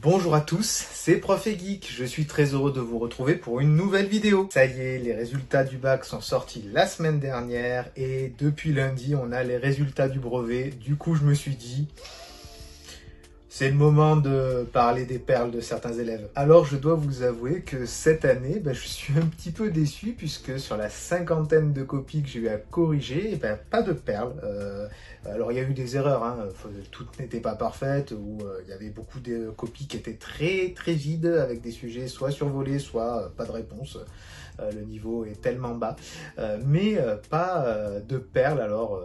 Bonjour à tous, c'est Prof et Geek, je suis très heureux de vous retrouver pour une nouvelle vidéo. Ça y est, les résultats du bac sont sortis la semaine dernière et depuis lundi on a les résultats du brevet. Du coup je me suis dit, c'est le moment de parler des perles de certains élèves. Alors je dois vous avouer que cette année, je suis un petit peu déçu puisque sur la cinquantaine de copies que j'ai eu à corriger, pas de perles. Alors il y a eu des erreurs, toutes n'étaient pas parfaites, ou il y avait beaucoup de copies qui étaient très vides avec des sujets soit survolés, soit pas de réponse. Le niveau est tellement bas, mais pas de perles. Alors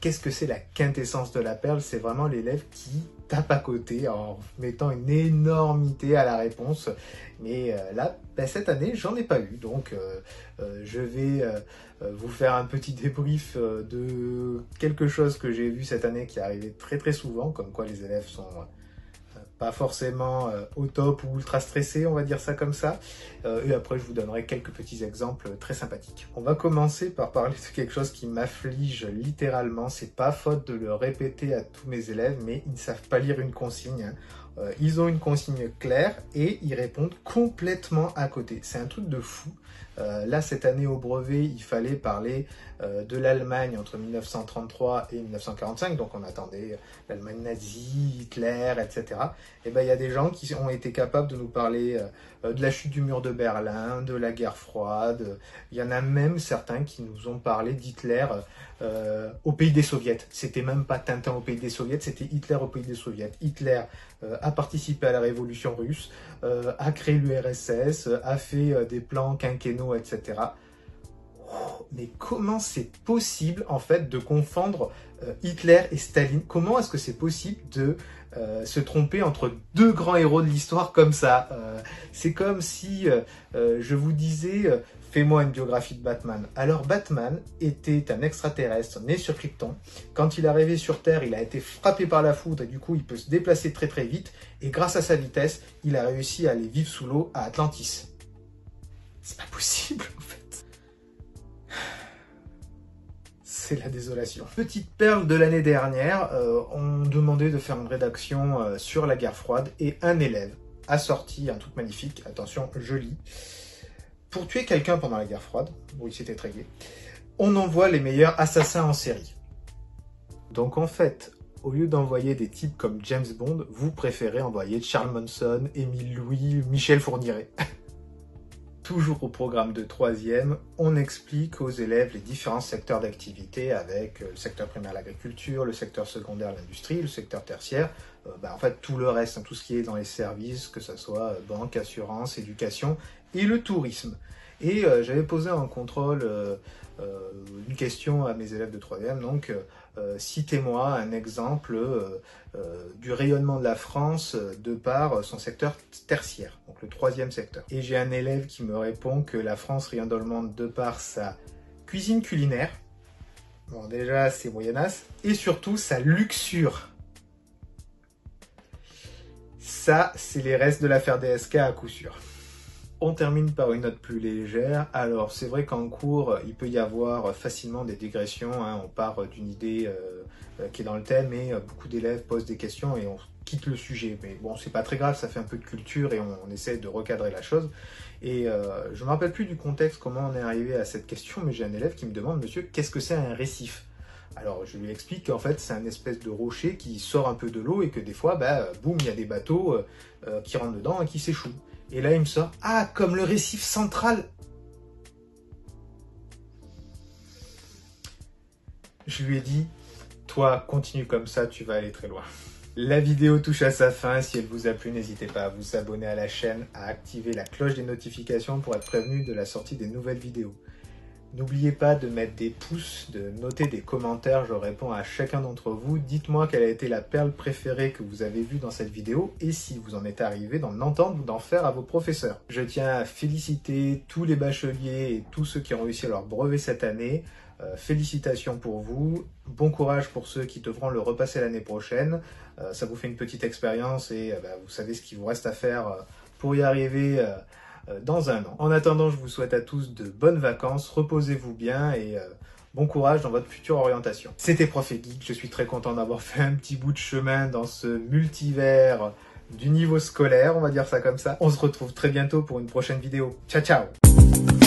qu'est-ce que c'est la quintessence de la perle? C'est vraiment l'élève qui tape à côté en mettant une énormité à la réponse. Mais là, cette année, j'en ai pas eu. Donc, je vais vous faire un petit débrief de quelque chose que j'ai vu cette année qui est arrivé très souvent, comme quoi les élèves sont pas forcément au top ou ultra stressés, on va dire ça comme ça. Et après, je vous donnerai quelques petits exemples très sympathiques. On va commencer par parler de quelque chose qui m'afflige littéralement. C'est pas faute de le répéter à tous mes élèves, mais ils ne savent pas lire une consigne. Ils ont une consigne claire et ils répondent complètement à côté. C'est un truc de fou. Là, cette année au brevet, il fallait parler de l'Allemagne entre 1933 et 1945, donc on attendait l'Allemagne nazie, Hitler, etc. Et il y a des gens qui ont été capables de nous parler de la chute du mur de Berlin, de la guerre froide. Il y en a même certains qui nous ont parlé d'Hitler au pays des soviets. C'était même pas Tintin au pays des soviets, c'était Hitler au pays des soviets. Hitler a participé à la révolution russe, a créé l'URSS, a fait des plans quinquennaux, etc. Mais comment c'est possible en fait de confondre Hitler et Staline? Comment est-ce que c'est possible de se tromper entre deux grands héros de l'histoire comme ça? C'est comme si je vous disais fais-moi une biographie de Batman. Alors Batman était un extraterrestre né sur Krypton. Quand il est arrivé sur Terre, il a été frappé par la foudre et du coup il peut se déplacer très vite. Et grâce à sa vitesse, il a réussi à aller vivre sous l'eau à Atlantis. C'est pas possible en fait. C'est la désolation. Petite perle de l'année dernière, on demandait de faire une rédaction sur la guerre froide et un élève a sorti un truc magnifique, attention, je lis. Pour tuer quelqu'un pendant la guerre froide, oui c'était très gai, on envoie les meilleurs assassins en série. Donc en fait, au lieu d'envoyer des types comme James Bond, vous préférez envoyer Charles Manson, Émile Louis, Michel Fourniret. Toujours au programme de 3e, on explique aux élèves les différents secteurs d'activité avec le secteur primaire l'agriculture, le secteur secondaire l'industrie, le secteur tertiaire, en fait tout le reste, tout ce qui est dans les services, que ce soit banque, assurance, éducation et le tourisme. Et j'avais posé en contrôle une question à mes élèves de 3e, donc citez-moi un exemple du rayonnement de la France de par son secteur tertiaire, donc le 3e secteur. Et j'ai un élève qui me répond que la France rayonne dans le monde de par sa cuisine culinaire, bon déjà c'est moyennasse, et surtout sa luxure. Ça, c'est les restes de l'affaire DSK à coup sûr. On termine par une note plus légère. Alors c'est vrai qu'en cours, il peut y avoir facilement des digressions. On part d'une idée qui est dans le thème et beaucoup d'élèves posent des questions et on quitte le sujet. Mais bon, c'est pas très grave, ça fait un peu de culture et on essaie de recadrer la chose. Et je ne me rappelle plus du contexte, comment on est arrivé à cette question, mais j'ai un élève qui me demande, monsieur, qu'est-ce que c'est un récif? Alors je lui explique qu'en fait c'est un espèce de rocher qui sort un peu de l'eau et que des fois, boum, il y a des bateaux qui rentrent dedans et qui s'échouent. Et là, il me sort, ah, comme le récif central. Je lui ai dit, toi, continue comme ça, tu vas aller très loin. La vidéo touche à sa fin. Si elle vous a plu, n'hésitez pas à vous abonner à la chaîne, à activer la cloche des notifications pour être prévenu de la sortie des nouvelles vidéos. N'oubliez pas de mettre des pouces, de noter des commentaires, je réponds à chacun d'entre vous. Dites-moi quelle a été la perle préférée que vous avez vue dans cette vidéo et si vous en êtes arrivé d'en entendre ou d'en faire à vos professeurs. Je tiens à féliciter tous les bacheliers et tous ceux qui ont réussi leur brevet cette année. Félicitations pour vous, bon courage pour ceux qui devront le repasser l'année prochaine. Ça vous fait une petite expérience et vous savez ce qu'il vous reste à faire pour y arriver dans un an. En attendant, je vous souhaite à tous de bonnes vacances, reposez-vous bien et bon courage dans votre future orientation. C'était Prof et Geek, je suis très content d'avoir fait un petit bout de chemin dans ce multivers du niveau scolaire, on va dire ça comme ça. On se retrouve très bientôt pour une prochaine vidéo. Ciao ciao!